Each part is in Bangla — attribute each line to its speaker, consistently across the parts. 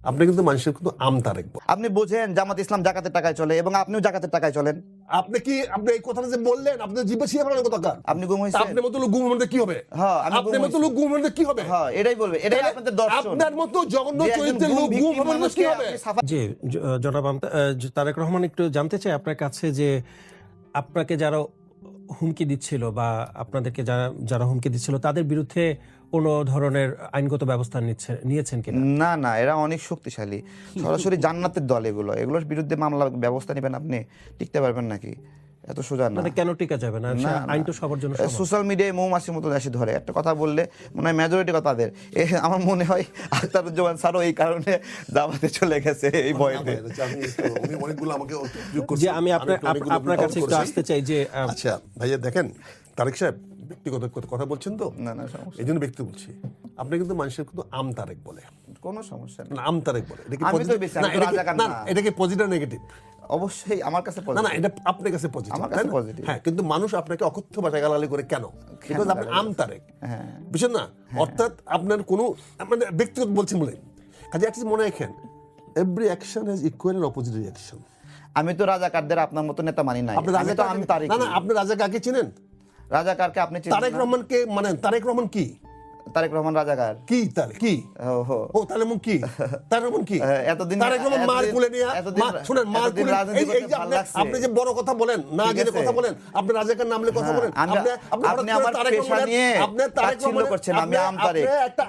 Speaker 1: আপনি কিন্তু মানুষের কিন্তু আমতারেক।
Speaker 2: আপনি বোঝেন জামাত ইসলাম জাকাতের টাকায় চলে এবং আপনিও জাকাতের টাকায় চলেন।
Speaker 1: আপনি এই কথাটা যে বললেন আপনার জিভে ছিঁড়ে ফেলার কথা কার?
Speaker 2: আপনি গুম হইছেন।
Speaker 1: আপনার মতো লোক গুম হলে কি হবে?
Speaker 2: হ্যাঁ,
Speaker 1: আপনার মতো লোক গুম হলে কি হবে?
Speaker 2: হ্যাঁ, এটাই বলবে, এটাই আপনাদের দর্শন।
Speaker 1: আপনার মতো জঘন্য চরিত্রের লোক গুম হলে কি হবে?
Speaker 3: জি জনাব তারেক রহমান, একটু জানতে চাই আপনার কাছে যে আপনাকে যারা হুমকি দিচ্ছিল বা আপনাদেরকে যারা হুমকি দিচ্ছিল তাদের বিরুদ্ধে কোনো ধরনের আইনগত ব্যবস্থা নিয়েছেন কিনা?
Speaker 2: না না, এরা অনেক শক্তিশালী, সরাসরি জান্নাতের দল। এগুলোর বিরুদ্ধে মামলা ব্যবস্থা নেবেন আপনি? টিকতে পারবেন নাকি? এত সোজা না।
Speaker 3: মানে কেন টিকা যাবে না? আইন তো সবার জন্য সমান।
Speaker 2: সোশ্যাল মিডিয়ায় মৌমাছির মতো এসে ধরে একটা কথা বললে মনে হয় মেজরিটি কথা তাদের। আমার মনে হয় আখতারুজ্জামান স্যারও এই কারণে জামাতে চলে গেছে, এই ভয়তে।
Speaker 3: আমি আপনার কাছে একটু আসতে চাই যে
Speaker 1: আচ্ছা ভাইয়া, দেখেন তারেক সাহেব ব্যক্তিগত কথা বলছেন তো,
Speaker 2: না না সমস্যা,
Speaker 1: এই জন্য ব্যক্তি বলছি। আপনি কিন্তু মানুষের কিন্তু আমতারেক বলে,
Speaker 2: কোনো সমস্যা নেই।
Speaker 1: আমতারেক বলে।
Speaker 2: আমি তো বেশি, আমি তো রাজাকার না।
Speaker 1: এটা কি পজিটিভ না নেগেটিভ?
Speaker 2: অবশ্যই আমার কাছে
Speaker 1: না
Speaker 2: পজিটিভ।
Speaker 1: না, এটা আপনার কাছে পজিটিভ,
Speaker 2: আমার কাছে পজিটিভ।
Speaker 1: হ্যাঁ, কিন্তু মানুষ আপনাকে অকথ্য ভাষায় গালাগালি করে কেন? বিকজ আপনি আমতারেক,
Speaker 2: হ্যাঁ,
Speaker 1: বুঝছেন না? অর্থাৎ আপনার কোনো মানে ব্যক্তিগত বলছেন বলে কাজে একটা মনে রাখেন, every action has equal and opposite reaction.
Speaker 2: আমি তো রাজাকারদের আপনার মতো নেতা মানি নাই।
Speaker 1: আপনি
Speaker 2: আমি তো আমি তারেক।
Speaker 1: না না, আপনি রাজাকারকে চিনেন?
Speaker 2: রাজাকারকে আপনি চিনেন?
Speaker 1: তারেক রহমানকে মানেন? তারেক রহমান কি?
Speaker 2: তারেক রহমান রাজাকার
Speaker 1: কি? তার কি? ও তাহলে মুখ কি? তারেক রহমান কি?
Speaker 2: এতদিন
Speaker 1: তারেক রহমান মার কুলে নিয়ে শুনেন, মার কুলে এই যে আপনি যে বড় কথা বলেন না, যে কথা বলেন, আপনি রাজাকার নামলে কথা বলেন,
Speaker 2: আপনি আমার পেশা নিয়ে তাচ্ছিল্য করছেন। আমি আমতারেক,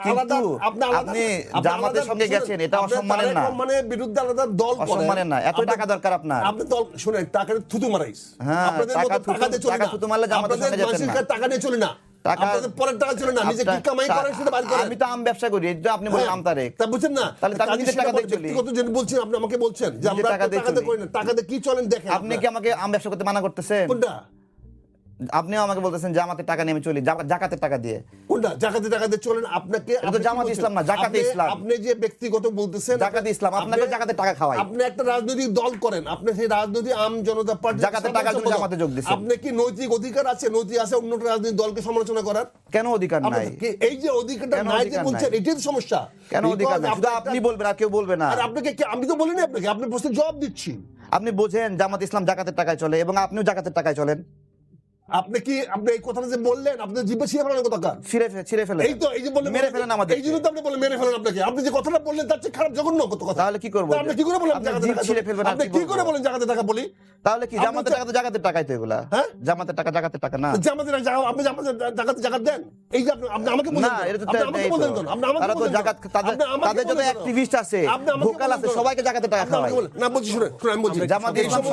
Speaker 2: কিন্তু আপনি জামাতের সঙ্গে গেছেন, এটা অসম্মানের না?
Speaker 1: মানে বিরুদ্ধে আলাদা দল করেন,
Speaker 2: অসম্মানের না? এত টাকা দরকার আপনার?
Speaker 1: আপনি দল শুনেন, টাকা থুতু মারাইস।
Speaker 2: হ্যাঁ,
Speaker 1: আপনাদের মতো টাকা দিয়ে চলে না।
Speaker 2: থুতু মারলে জামাতের সঙ্গে যেতেন না।
Speaker 1: টাকা নিয়ে চলে না, আপনাদের পরের টাকা চলে না, নিজে কি কামাই করেন সেটা বাইর করেন।
Speaker 2: আমি তো আম ব্যবসা করি, এটা আপনি বলেন আমতারেক।
Speaker 1: তা বুঝছেন না?
Speaker 2: তাহলে আমি নিজের টাকা দিয়ে চলি।
Speaker 1: কত জন বলছেন, আপনি আমাকে বলছেন যে আমরা টাকা দিয়ে করি না, টাকা দিয়ে কি চলেন দেখেন।
Speaker 2: আপনি কি আমাকে আম ব্যবসা করতে মানা করতেছেন?
Speaker 1: কোনটা?
Speaker 2: আপনিও আমাকে বলতেছেন জামাতের টাকা নিয়ে আমি চলি, জাকাতের টাকা দিয়ে।
Speaker 1: কোনটা? জাকাতে টাকা দিয়ে চলেন? আপনাকে
Speaker 2: এটা তো জামাত ইসলাম না, জাকাতে ইসলাম।
Speaker 1: আপনি যে ব্যক্তিগত বলতেছেন
Speaker 2: জাকাতে ইসলাম, আপনাকে জাকাতের টাকা খাওয়াই।
Speaker 1: আপনি একটা রাজনৈতিক দল করেন, আপনি সেই রাজনৈতিক আম জনতা পার্টি
Speaker 2: জাকাতের টাকার জন্য জামাতে যোগ দিচ্ছেন।
Speaker 1: আপনি কি নৈতিক অধিকার আছে? নৈতিক আছে অন্য রাজনৈতিক দলকে সমালোচনা করার?
Speaker 2: কেন অধিকার নাই?
Speaker 1: এই যে অধিকারটা নাই যে বলছেন, এটাই তো সমস্যা।
Speaker 2: কেন অধিকার নাই? শুধু আপনি বলবেন আর কেউ বলবে না?
Speaker 1: আর আপনাকে আমি তো বলিনি আপনাকে, আপনি প্রশ্নের জবাব দিচ্ছি।
Speaker 2: আপনি বোঝেন জামাত ইসলাম জাকাতের টাকায় চলে এবং আপনিও জাকাতের টাকায় চলেন।
Speaker 1: আপনি এই কথাটা যে বললেন আপনার জিভে ছিঁড়ে ফেলার কথা কার?
Speaker 2: ছিঁড়ে ফেলে।
Speaker 1: এই তো এই যে বললেন
Speaker 2: মেরে ফেলেন আমাদের।
Speaker 1: এই জন্য তো আপনি বললেন মেরে ফেলেন আপনাকে। আপনি যে কথাটা বললেন তার চেয়ে খারাপ জঘন্য কথা।
Speaker 2: তাহলে কি করব?
Speaker 1: আপনি কি করে বলেন জাকাতে টাকা
Speaker 2: ছিঁড়ে ফেলবেন?
Speaker 1: আপনি কি করে বলেন জাকাতে টাকা বলি?
Speaker 2: তাহলে কি জামাতের টাকা তো জাকাতের টাকাই তো এগুলা?
Speaker 1: হ্যাঁ,
Speaker 2: জামাতের টাকা না?
Speaker 1: জামাতের টাকা আপনি জামাতের জাকাত দেন? এই যে আপনি আমাকে বলেন
Speaker 2: না, এটা তো
Speaker 1: আমাকে বলেন তো, আপনি আমাকে বলেন
Speaker 2: জাকাত তাদের যত অ্যাক্টিভিস্ট আছে, ভোকাল আছে, সবাইকে জাকাতের টাকা খাওয়ায়।
Speaker 1: না বলছি শুনেন, আমি বলছি
Speaker 2: জামাত ইসলাম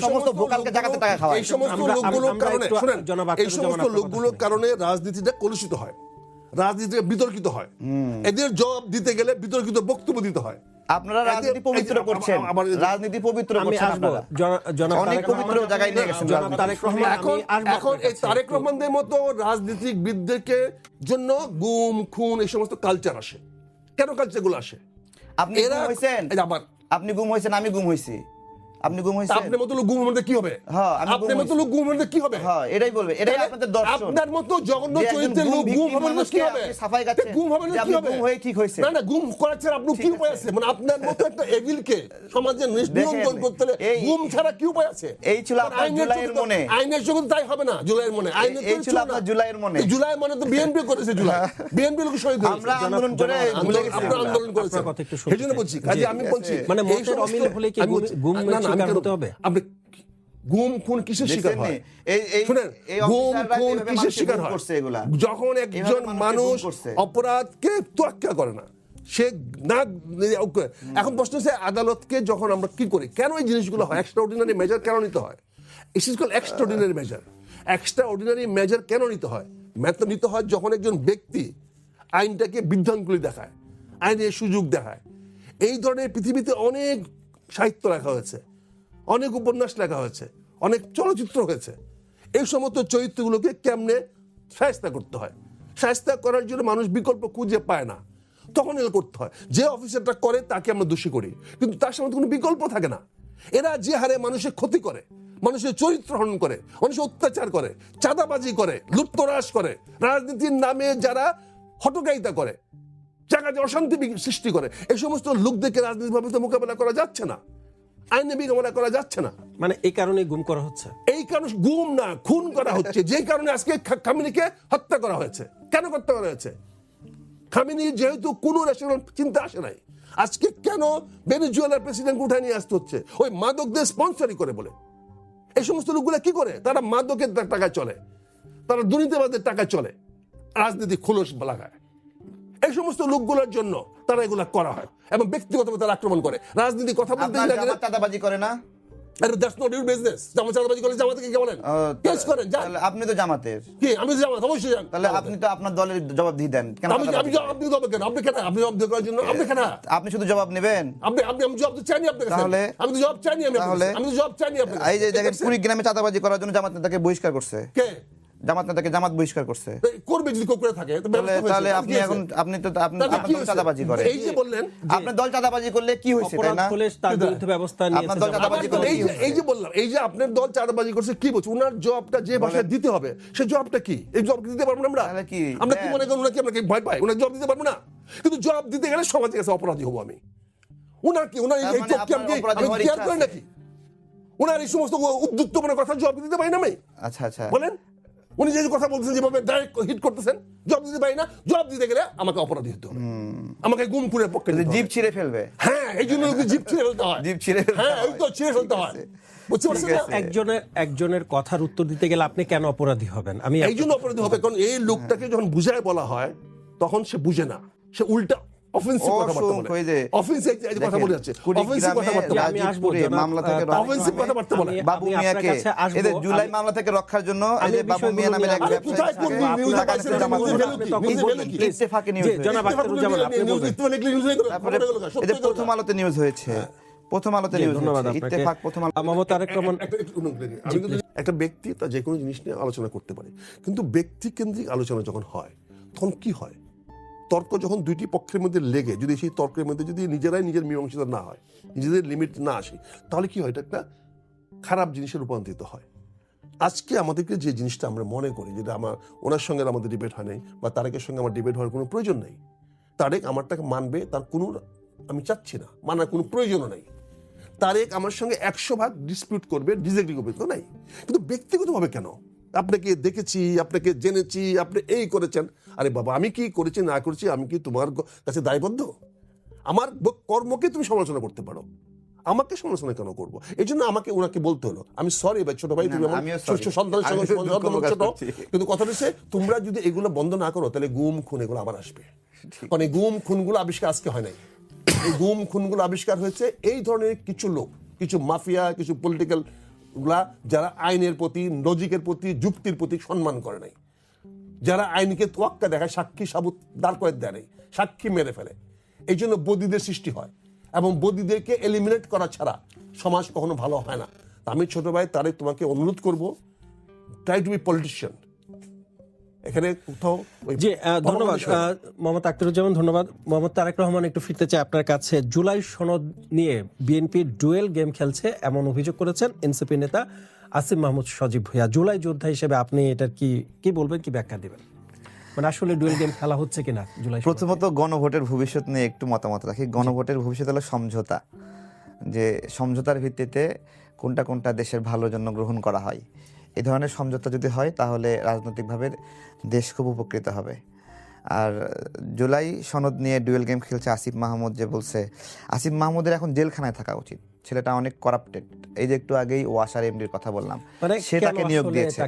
Speaker 2: সমস্ত ভোকালকে জাকাতের টাকা খাওয়ায়।
Speaker 1: এই সমস্ত লোকগুলোর কারণে শুনেন, এই সমস্ত লোকগুলোর কারণে রাজনীতিটা কলুষিত হয়, রাজনীতিটা বিতর্কিত হয়। এদের জবাব দিতে গেলে বিতর্কিত বক্তব্য দিতে হয়।
Speaker 2: আপনারা রাজনীতি পবিত্র করছেন, রাজনীতি পবিত্র করছেন আপনারা। অনেক পবিত্র জায়গায় নিয়ে গেছেন
Speaker 1: এখন এই তারেক রহমানদের মতো রাজনীতিবিদদেরকে জন্য গুম খুন এই সমস্ত কালচার আসে। কেন কালচারগুলো আসে?
Speaker 2: আপনি গুম হইছেন, আপনি গুম হইছেন, আমি গুম হইছি, আপনি গুম হইছেন।
Speaker 1: আপনার মতো লোক গুম হলে কি হবে?
Speaker 2: হ্যাঁ,
Speaker 1: আপনার মতো লোক গুম হলে কি হবে?
Speaker 2: হ্যাঁ, এটাই বলবে, এটাই আপনাদের দর্শন।
Speaker 1: আপনার মতো জঘন্য চরিত্রের লোক গুম হলে কি হবে?
Speaker 2: সাফাই গাচ্ছে
Speaker 1: গুম হলে কি হবে?
Speaker 2: গুম হয়ে ঠিক হইছে।
Speaker 1: না না, গুম করার আপনি কি উপায় আছে? মানে আপনার মতো একটা এভিলকে সমাজে নিয়ন্ত্রণ করতে হলে গুম ছাড়া কি উপায় আছে?
Speaker 2: এই ছিল আপনার জুলাইয়ের মনে।
Speaker 1: আইনের চোখে তাই হবে না। জুলাইয়ের মনে আইনের
Speaker 2: এই ছিল আপনার জুলাইয়ের মনে।
Speaker 1: জুলাই মানে তো বিএনপি করেছে। জুলাই বিএনপি লোক শহীদ হয়েছে।
Speaker 2: আমরা আন্দোলন করে ভুলে গেছি।
Speaker 1: আমরা আন্দোলন করেছি, সেই জন্য বলছি। কাজে আমি বলছি
Speaker 3: মানে মতের অমিল হলে কি গুম শিকার হতে হবে?
Speaker 1: আপনি গুম খুন কিসের শিকার হয়? শুনেন, গুম খুন কিসের শিকার হয়? যখন একজন মানুষ অপরাধকে তোয়াক্কা করে না, সে না। এখন প্রশ্ন হচ্ছে আদালতকে যখন আমরা কি করি, কেন এই জিনিসগুলো হয়? এক্সট্রাঅর্ডিনারি মেজার কেন নিতে হয়? It is called extraordinary measure. Extraordinary measure কেন নিতে হয়? নিতে হয় যখন একজন ব্যক্তি আইনটাকে বিভ্রান্তি দেখায়, আইনের সুযোগ দেখায়। এই ধরনের পৃথিবীতে অনেক সাহিত্য লেখা হয়েছে, অনেক উপন্যাস লেখা হয়েছে, অনেক চলচ্চিত্র হয়েছে। এই সমস্ত চরিত্রগুলোকে কেমনে শায়েস্তা করতে হয়, শায়েস্তা করার জন্য মানুষ বিকল্প খুঁজে পায় না, তখন এগুলো করতে হয়। যে অফিসারটা করে তাকে আমরা দোষী করি, কিন্তু তার সামনে কোনো বিকল্প থাকে না। এরা যে হারে মানুষের ক্ষতি করে, মানুষের চরিত্র হনন করে, মানুষের অত্যাচার করে, চাঁদাবাজি করে, লুপ্তরাজ করে, রাজনীতির নামে যারা হটকারিতা করে, জায়গাতে অশান্তি সৃষ্টি করে, এই সমস্ত লোকদেরকে রাজনৈতিকভাবে তো মোকাবেলা করা যাচ্ছে না, আইনে মোকাবেলা করা যাচ্ছে না।
Speaker 3: মানে এই কারণে গুম করা হচ্ছে,
Speaker 1: এই কারণে গুম না খুন করা হচ্ছে, যে কারণে আজকে খামেনিকে হত্যা করা হয়েছে। কেন হত্যা করা হয়েছে? খামেনি যেহেতু কোনো রেশনাল চিন্তা আসে নাই, আজকে কেন ভেনেজুয়েলার প্রেসিডেন্ট উঠায় নিয়ে আসতে হচ্ছে? ওই মাদকদের স্পন্সরই করে বলে। এই সমস্ত লোকগুলো কি করে? তারা মাদকের টাকায় চলে, তারা দুর্নীতিবাদের টাকায় চলে, রাজনীতি খোলস লাগায়। এই সমস্ত লোকগুলোর জন্য তারা এগুলা করা হয় এবং ব্যক্তিগতভাবে তারা আক্রমণ করে। রাজনীতি কথা বলতে
Speaker 2: চাঁদাবাজি করে না,
Speaker 1: that's not your business। জামাত চাঁদাবাজি করে জামাতকে কি বলেন? কেস করেন, যান।
Speaker 2: আপনি তো জামাতের।
Speaker 1: কি আমি তো জামাত, অবশ্যই জান।
Speaker 2: তাহলে আপনি তো আপনার দলের জবাব দিয়ে দেন কেন?
Speaker 1: আপনি জবাব কেন? আপনি কেন? আপনি জবাব দেওয়ার জন্য আপনি কেন?
Speaker 2: আপনি শুধু জবাব নেবেন?
Speaker 1: আমি জবাব তো চাইনি আপনার কাছে।
Speaker 2: তাহলে
Speaker 1: আমি তো জবাব চাইনি, আমি তো জবাব চাইনি আপনার কাছে।
Speaker 2: এই যে দেখেন কুড়িগ্রামে চাঁদাবাজি করার জন্য জামাত নেতাকে বহিষ্কার করছে।
Speaker 1: কে?
Speaker 2: জামাত নেতাকে জামাত বহিষ্কার করছে।
Speaker 1: করবে যদি করে থাকে
Speaker 2: তাহলে আপনি এখন আপনি চাঁদাবাজি করেন।
Speaker 1: এই যে বললেন
Speaker 2: আপনার দল চাঁদাবাজি করলে কি হয়েছে, তাই না?
Speaker 3: তার বিরুদ্ধে ব্যবস্থা নিয়েছে।
Speaker 2: আপনার দল চাঁদাবাজি করলে
Speaker 1: এই যে বললাম, এই যে আপনার দল চাঁদাবাজি করছে, কি বলছে? ওনার জবাবটা যে ভাষায় দিতে হবে, সে জবাবটা কি? এই জবাব দিতে পারবো না আমরা? আমরা কি মনে করি ওনাকে আমরা কি ভয় পাই? ওনার জবাব দিতে পারবো না? কিন্তু জবাব দিতে গেলে সমাজের কাছে অপরাধী হবো আমি। ওনার কি ওনার এই চোখকে আমি কেয়ার করি নাকি? ওনার এই সমস্ত উদ্যুক্ত মনে কথা জবাব দিতে পারি না আমি?
Speaker 2: আচ্ছা আচ্ছা
Speaker 1: বলেন, উনি যে কথা বলতেছেন, যেভাবে ডাইরেক্ট হিট করতেছেন, জবাব দিতে পারি না। জবাব দিতে গেলে আমাকে অপরাধী হতে হবে, আমাকে গুম খুনের পক্ষে
Speaker 2: জিভ ছিঁড়ে ফেলবে।
Speaker 1: হ্যাঁ, এই জন্য জিভ ছিঁড়ে ফেলতে হয়।
Speaker 2: জিভ ছিঁড়ে
Speaker 1: হ্যাঁ, এই তো ছিঁড়ে ফেলতে হয়। বুঝতে পারছেন?
Speaker 3: একজনের কথার উত্তর দিতে গেলে আপনি কেন অপরাধী হবেন? আমি
Speaker 1: এই জন্য অপরাধী হবে, কারণ এই লোকটাকে যখন বুঝায় বলা হয় তখন সে বুঝে না, সে উল্টা অফেন্সিভ কথাবার্তা বলে। অফেন্সিভ কথা বলে যাচ্ছে, অফেন্সিভ কথাবার্তা বলে।
Speaker 2: আমি আসবো মামলা থেকে
Speaker 1: অফেন্সিভ কথাবার্তা বলে।
Speaker 2: বাবু মিয়াকে এদের জুলাই মামলা থেকে রক্ষার জন্য এই যে বাবু মিয়া নামের এক
Speaker 1: কোথায় কোন নিউজ পাইছেন?
Speaker 2: ইত্তেফাকে নিউজ হয়েছে।
Speaker 3: জনাব আখতারুজ্জামান, আপনি বলবেন।
Speaker 2: এই যে প্রথম আলোতে নিউজ হয়েছে, প্রথম আলোতে নিউজ হয়েছে, ইত্তেফাক প্রথম আলো।
Speaker 3: মোহাম্মদ তারেক রহমান,
Speaker 1: একটা ব্যক্তি তার যে কোনো জিনিস নিয়ে আলোচনা করতে পারে, কিন্তু ব্যক্তি কেন্দ্রিক আলোচনা যখন হয় তখন কি হয়? তর্ক যখন দুইটি পক্ষের মধ্যে লেগে যদি সেই তর্কের মধ্যে যদি নিজেরাই নিজের মীমাংসিতা না হয়, নিজেদের লিমিট না আসে, তাহলে কি হয়? এটা একটা খারাপ জিনিসে রূপান্তরিত হয়। আজকে আমাদেরকে যে জিনিসটা আমরা মনে করি, যেটা আমার ওনার সঙ্গে আমাদের ডিবেট হয় নাই বা তারেকের সঙ্গে আমার ডিবেট হওয়ার কোনো প্রয়োজন নেই, তারেক আমারটাকে মানবে, তার কোনো আমি চাচ্ছি না, মানার কোনো প্রয়োজনও নেই। তারেক আমার সঙ্গে 100 ভাগ ডিসপিউট করবে, ডিসএগ্রি করবে, তো নাই। কিন্তু ব্যক্তিগতভাবে কেন? আপনাকে দেখেছি, আপনাকে জেনেছি, আপনি এই করেছেন। আরে বাবা, আমি কি করেছি না করেছি আমি কি তোমার কাছে দায়বদ্ধ? আমার কর্মকে তুমি সমালোচনা করতে পারো, আমাকে সমালোচনা কেন করবো? এই জন্য আমাকে ওনাকে বলতে হলো, আমি সরি ভাই, ছোট ভাই, তুমি আমার সন্তানের সঙ্গে ছোট, কিন্তু কথা হচ্ছে তোমরা যদি এগুলো বন্ধ না করো তাহলে গুম খুন এগুলো আবার আসবে। মানে গুম খুনগুলো আবিষ্কার আজকে হয় নাই, এই গুম খুনগুলো আবিষ্কার হয়েছে এই ধরনের কিছু লোক, কিছু মাফিয়া, কিছু পলিটিক্যাল গুলা, যারা আইনের প্রতি, লজিকের প্রতি, যুক্তির প্রতি সম্মান করে নাই, যারা আইনকে তোয়াক্কা দেখায়, সাক্ষী সাবুত দাঁড় করে দেয় নাই, সাক্ষী মেরে ফেলে। এই জন্য বদীদের সৃষ্টি হয় এবং বদীদেরকে এলিমিনেট করা ছাড়া সমাজ কখনো ভালো হয় না। আমি ছোট ভাই তারেক তোমাকে অনুরোধ করব, ট্রাই টু বি পলিটিশিয়ান। এখানে কোথাও
Speaker 3: জি, ধন্যবাদ মোহাম্মদ আখতারুজ্জামান, ধন্যবাদ। মোহাম্মদ তারেক রহমান, একটু ফিরতে চাই আপনার কাছে। জুলাই সনদ নিয়ে বিএনপি ডুয়েল গেম খেলছে এমন অভিযোগ করেছেন এনসিপি নেতা আসিফ মাহমুদ সজীব ভুঁইয়া। জুলাই যোদ্ধা হিসেবে আপনি এটার কি বলবেন, কি ব্যাখ্যা দিবেন? মানে আসলে ডুয়েল গেম খেলা হচ্ছে কিনা জুলাই?
Speaker 2: প্রথমত গণভোটের ভবিষ্যৎ নিয়ে একটু মতামত রাখি। গণভোটের ভবিষ্যৎ হলো সমঝোতা, যে সমঝোতার ভিত্তিতে কোনটা কোনটা দেশের ভালোর জন্য গ্রহণ করা হয়। এই ধরনের সমঝোতা যদি হয় তাহলে রাজনৈতিকভাবে দেশ খুব উপকৃত হবে। আর জুলাই সনদ নিয়ে ডুয়েল গেম খেলছে আসিফ মাহমুদ, যে বলছে, আসিফ মাহমুদের এখন জেলখানায় থাকা উচিত, ছেলেটা অনেক করাপ্টেড। এই যে একটু আগেই ওয়াসার এমডির কথা বললাম, সে তাকে নিয়োগ দিয়েছে,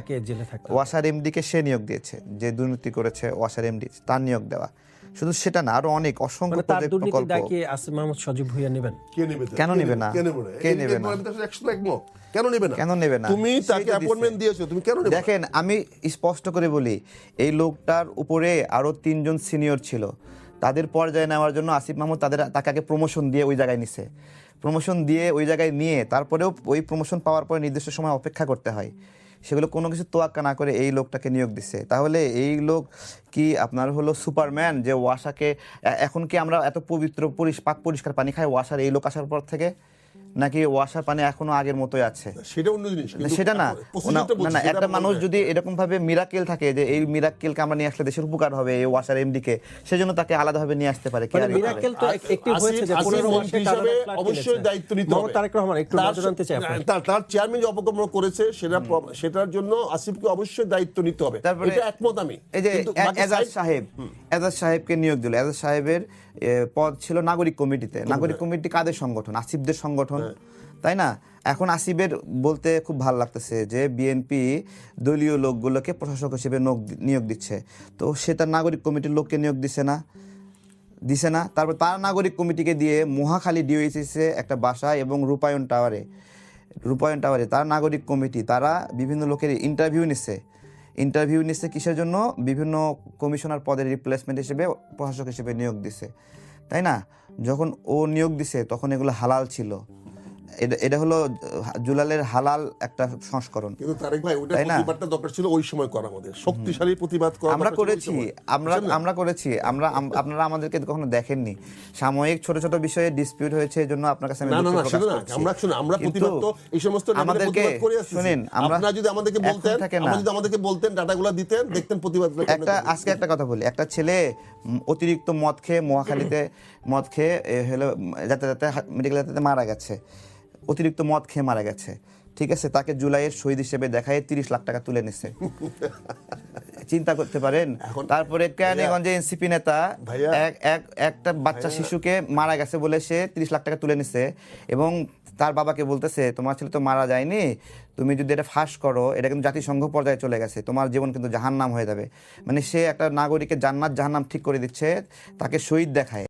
Speaker 2: ওয়াসার এমডিকে সে নিয়োগ দিয়েছে, যে দুর্নীতি করেছে ওয়াসার এমডি, তার নিয়োগ দেওয়া। শুধু সেটা না, আরো অনেক অসংখ্য প্রজেক্ট প্রকল্প।
Speaker 3: আসিফ মাহমুদ সজীব ভুঁইয়া নেবেন?
Speaker 2: কেন নেবে না? কে নেবে না?
Speaker 1: কেন নেবে না? তুমি তাকে অ্যাপয়েন্টমেন্ট দিয়েছো, তুমি কেন নেবে?
Speaker 2: দেখেন, আমি স্পষ্ট করে বলি, এই লোকটার উপরে আরো 3 জন সিনিয়র ছিল, তাদের পর্যায়ে নেওয়ার জন্য আসিফ মাহমুদ তাকে আগে প্রমোশন দিয়ে ওই জায়গায় নিছে। প্রমোশন দিয়ে ওই জায়গায় নিয়ে তারপরেও ওই প্রমোশন পাওয়ার পরে নির্দিষ্ট সময় অপেক্ষা করতে হয়, সেগুলো কোনো কিছু তোয়াক্কা না করে এই লোকটাকে নিয়োগ দিচ্ছে। তাহলে এই লোক কি আপনার হলো সুপারম্যান, যে ওয়াসাকে এখন কি আমরা এত পবিত্র পাক পরিষ্কার পানি খাই ওয়াসার এই লোক আসার পর থেকে? নাকি ওয়াসার পানি এখনো আগের মতোই আছে?
Speaker 1: সেটা অন্য জিনিস, কিন্তু
Speaker 2: সেটা না,
Speaker 1: procedure-টা বলছি,
Speaker 2: না
Speaker 1: সেটা
Speaker 2: একটা মানুষ
Speaker 1: বলবে।
Speaker 2: যদি এরকম ভাবে মিরাকেল থাকে যে এই মিরাকেলকে আমরা নিয়ে আসলে দেশের উপকার হবে এই ওয়াসার এমডি কে, সেজন্য তাকে আলাদাভাবে নিয়ে আসতে পারে।
Speaker 3: মানে মিরাকেল তো একটি হয়েছে যে 15 মাসে
Speaker 1: হিসাবে অবশ্যই দায়িত্ব নিতে হবে।
Speaker 3: মোহাম্মদ তারেক রহমান একটু নজর আনতে চাই আপনার।
Speaker 1: তার চেয়ারম্যান যে অপকর্ম করেছে সেটার জন্য আসিফকে অবশ্যই দায়িত্ব নিতে হবে,
Speaker 2: তারপরে
Speaker 1: এটা একমত আমি।
Speaker 2: এই যে
Speaker 1: কিন্তু বাকি
Speaker 2: এজাজ
Speaker 1: side-
Speaker 2: সাহেব, এজাজ সাহেবকে নিয়োগ দিল। এজাজ সাহেবের পদ ছিল নাগরিক কমিটিতে। নাগরিক কমিটি কাদের সংগঠন? আসিফদের সংগঠন, তাই না? এখন আসিফের বলতে খুব ভালো লাগতেছে যে বিএনপি দলীয় লোকগুলোকে প্রশাসক হিসেবে নিয়োগ দিচ্ছে, তো সে তার নাগরিক কমিটির লোককে নিয়োগ দিছে না। তারপর তার নাগরিক কমিটিকে দিয়ে মহাখালী ডিওএইচএসে একটা বাসা এবং রূপায়ণ টাওয়ারে তার নাগরিক কমিটি, তারা বিভিন্ন লোকের ইন্টারভিউ নিচ্ছে কিসের জন্য? বিভিন্ন কমিশনার পদের রিপ্লেসমেন্ট হিসেবে, প্রশাসক হিসেবে নিয়োগ দিছে, তাই না? যখন ও নিয়োগ দিছে তখন এগুলো হালাল ছিল। এটা হলো জুলালের হালাল একটা সংস্করণ।
Speaker 1: কিন্তু তারেক ভাই, ওটা প্রতিবাদটা দরকার ছিল ওই সময় করা, আমাদের শক্তিশালী প্রতিবাদ করা
Speaker 2: আমরা করেছি। আপনারা আমাদেরকে কখনো দেখেননি। সাময়িক ছোট ছোট বিষয়ে ডিসপিউট হয়েছে, এজন্য আপনার কাছে আমি দুঃখ প্রকাশ করছি।
Speaker 1: আমরা প্রতিবাদ তো এই সমস্ত
Speaker 2: আমাদেরকে শুনেন,
Speaker 1: আপনারা যদি আমাদেরকে বলতেন, ডাটাগুলো দিতেন, দেখতেন প্রতিবাদ।
Speaker 2: আজকে একটা কথা বলি, একটা ছেলে অতিরিক্ত মদ খেয়ে মহাখালীতে যাতে মেডিকেল মারা গেছে, অতিরিক্ত মদ খেয়ে মারা গেছে, ঠিক আছে? তাকে জুলাইয়ের শহীদ হিসেবে দেখায় 30 লাখ টাকা তুলে নিচ্ছে। চিন্তা করতে পারেন। তারপরে কেরানীগঞ্জে এনসিপি নেতা একটা বাচ্চা শিশুকে মারা গেছে বলে সে 30 লাখ টাকা তুলে নিচ্ছে, এবং তার বাবাকে বলতেছে তোমার ছেলে তো মারা যায়নি, তুমি যদি এটা ফাঁস করো এটা কিন্তু জাতিসংঘ পর্যায়ে চলে গেছে, তোমার জীবন কিন্তু জাহান্নাম হয়ে যাবে। মানে সে একটা নাগরিকের জান্নাত জাহান্নাম ঠিক করে দিচ্ছে, তাকে শহীদ দেখায়।